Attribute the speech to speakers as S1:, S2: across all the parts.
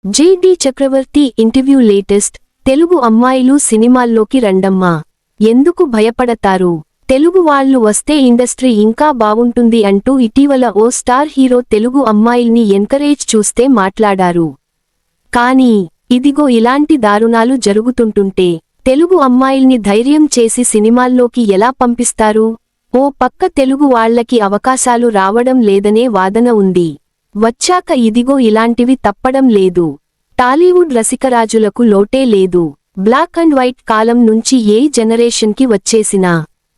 S1: JD చక్రవర్తి interview latest Telugu అమ్మాయిలు సినిమాల్లోకి రండమ్మా. ఎందుకు భయపడతారు? తెలుగు వాళ్ళు వస్తే ఇండస్ట్రీ ఇంకా బావుంటుంది అంటూ ఇటీవల ఓ స్టార్ హీరో తెలుగు అమ్మాయిల్ని ఎంకరేజ్ చూస్తే మాట్లాడారు. కానీ ఇదిగో ఇలాంటి దారుణాలు జరుగుతుంటుంటే తెలుగు అమ్మాయిల్ని ధైర్యం చేసి సినిమాల్లోకి ఎలా పంపిస్తారు? ఓ పక్క తెలుగు వాళ్లకి అవకాశాలు రావడం లేదనే వాదన ఉంది. వచ్చాక ఇదిగో ఇలాంటివి తప్పడం లేదు. టాలీవుడ్ రసికరాజులకు లోటే లేదు. బ్లాక్ అండ్ వైట్ కాలం నుంచి ఏ జనరేషన్కి వచ్చేసినా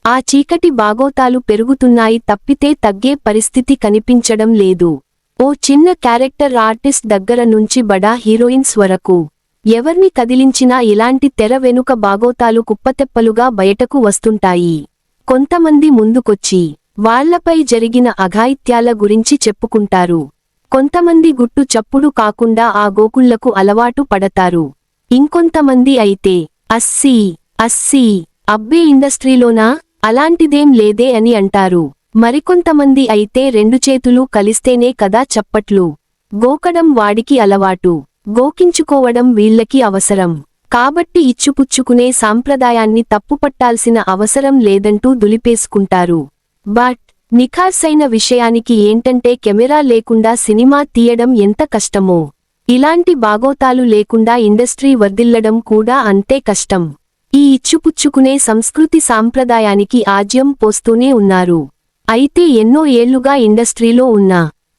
S1: ఆ చీకటి బాగోతాలు పెరుగుతున్నాయి తప్పితే తగ్గే పరిస్థితి కనిపించడం లేదు. ఓ చిన్న క్యారెక్టర్ ఆర్టిస్ట్ దగ్గర నుంచి బడా హీరోయిన్స్ వరకు ఎవర్ని కదిలించినా ఇలాంటి తెర వెనుక బాగోతాలు కుప్పతెప్పలుగా బయటకు వస్తుంటాయి. కొంతమంది ముందుకొచ్చి వాళ్లపై జరిగిన అఘాయిత్యాల గురించి చెప్పుకుంటారు. కొంతమంది గుట్టు చప్పుడు కాకుండా ఆ గోకుళ్లకు అలవాటు పడతారు. ఇంకొంతమంది అయితే అస్సీ అబ్బే ఇండస్ట్రీలోనా అలాంటిదేం లేదే అని అంటారు. మరికొంతమంది అయితే రెండు చేతులు కలిస్తేనే కదా చప్పట్లు. గోకడం వాడికి అలవాటు, గోకించుకోవడం వీళ్ళకి అవసరం. కాబట్టి ఇచ్చుపుచ్చుకునే సాంప్రదాయాన్ని తప్పుపట్టాల్సిన అవసరం లేదంటూ దులిపేసుకుంటారు. బట్ నిఖార్సైన విషయానికి ఏంటంటే కెమెరా లేకుండా సినిమా తీయడం ఎంత కష్టమో ఇలాంటి బాగోతాలు లేకుండా ఇండస్ట్రీ వర్ధిల్లడం కూడా అంతే కష్టం. ఈ ఇచ్చుపుచ్చుకునే సంస్కృతి సాంప్రదాయానికి ఆజ్యం పోస్తూనే ఉన్నారు. అయితే ఎన్నో ఏళ్లుగా ఇండస్ట్రీలో ఉన్న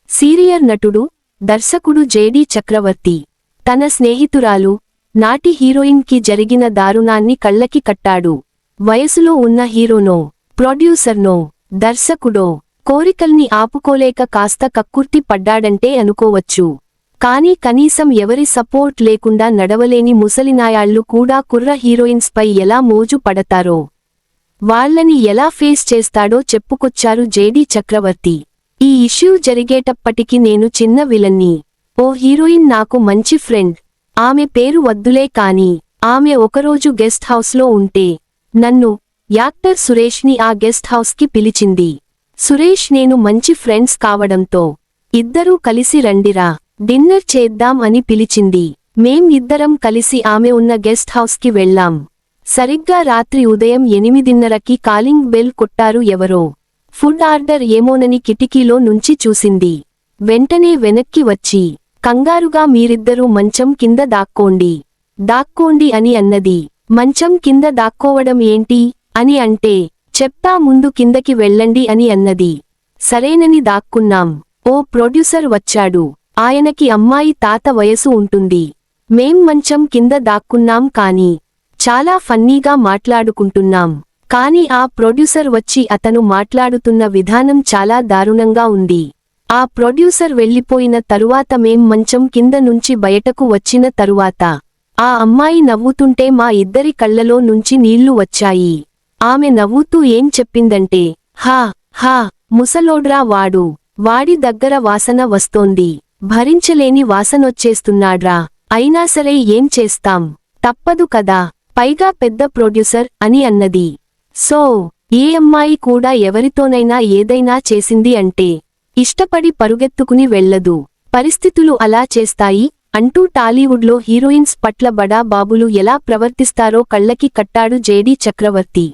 S1: సీనియర్ నటుడు, దర్శకుడు జేడీ చక్రవర్తి తన స్నేహితురాలు, నాటి హీరోయిన్ కి జరిగిన దారుణాన్ని కళ్లకి కట్టాడు. వయసులో ఉన్న హీరోనో, ప్రొడ్యూసర్నో, దర్శకుడో కోరికల్ని ఆపుకోలేక కాస్త కక్కుర్తి పడ్డాడంటే అనుకోవచ్చు. కానీ కనీసం ఎవరి సపోర్ట్ లేకుండా నడవలేని ముసలినాయాళ్లు కూడా కుర్ర హీరోయిన్స్ పై ఎలా మోజు పడతారో, వాళ్లని ఎలా ఫేస్ చేస్తాడో చెప్పుకొచ్చారు జేడీ చక్రవర్తి. ఈ ఇష్యూ జరిగేటప్పటికి నేను చిన్న విలన్ని. ఓ హీరోయిన్ నాకు మంచి ఫ్రెండ్. ఆమె పేరు వద్దులే కాని ఆమె ఒకరోజు గెస్ట్ హౌస్లో ఉంటే నన్ను, యాక్టర్ సురేష్ని ఆ గెస్ట్ హౌస్కి పిలిచింది. సురేష్ నేను మంచి ఫ్రెండ్స్ కావడంతో ఇద్దరూ కలిసి రండిరా, డిన్నర్ చేద్దాం అని పిలిచింది. మేం ఇద్దరం కలిసి ఆమె ఉన్న గెస్ట్ హౌస్కి వెళ్ళాం. సరిగ్గా రాత్రి ఉదయం 8:30కి కాలింగ్ బెల్ కొట్టారు ఎవరో. ఫుడ్ ఆర్డర్ ఏమోనని కిటికీలో నుంచి చూసింది. వెంటనే వెనక్కి వచ్చి కంగారుగా మీరిద్దరూ మంచం కింద దాక్కోండి అని అన్నది. మంచం కింద దాక్కోవడం ఏంటి అని అంటే, చెప్తా ముందు కిందకి వెళ్ళండి అని అన్నది. సరేనని దాక్కున్నాం. ఓ ప్రొడ్యూసర్ వచ్చాడు. ఆయనకి అమ్మాయి తాత వయసు ఉంటుంది. మేం మంచం కింద దాక్కున్నాం కానీ చాలా ఫన్నీగా మాట్లాడుకుంటున్నాం. కాని ఆ ప్రొడ్యూసర్ వచ్చి అతను మాట్లాడుతున్న విధానం చాలా దారుణంగా ఉంది. ఆ ప్రొడ్యూసర్ వెళ్ళిపోయిన తరువాత మేం మంచం కింద నుంచి బయటకు వచ్చిన తరువాత ఆ అమ్మాయి నవ్వుతుంటే మా ఇద్దరి కళ్లలో నుంచి నీళ్లు వచ్చాయి. ఆమె నవ్వుతూ ఏం చెప్పిందంటే, హా ముసలోడ్రా వాడు, వాడి దగ్గర వాసన వస్తోంది, భరించలేని వాసనొచ్చేస్తున్నాడ్రా, అయినా సరే ఏం చేస్తాం, తప్పదు కదా, పైగా పెద్ద ప్రొడ్యూసర్ అని అన్నది. సో ఏ అమ్మాయి కూడా ఎవరితోనైనా ఏదైనా చేసింది అంటే ఇష్టపడి పరుగెత్తుకుని వెళ్ళదు. పరిస్థితులు అలా చేస్తాయి అంటూ టాలీవుడ్లో హీరోయిన్స్ పట్ల బడా బాబులు ఎలా ప్రవర్తిస్తారో కళ్లకి కట్టాడు జేడీ చక్రవర్తి.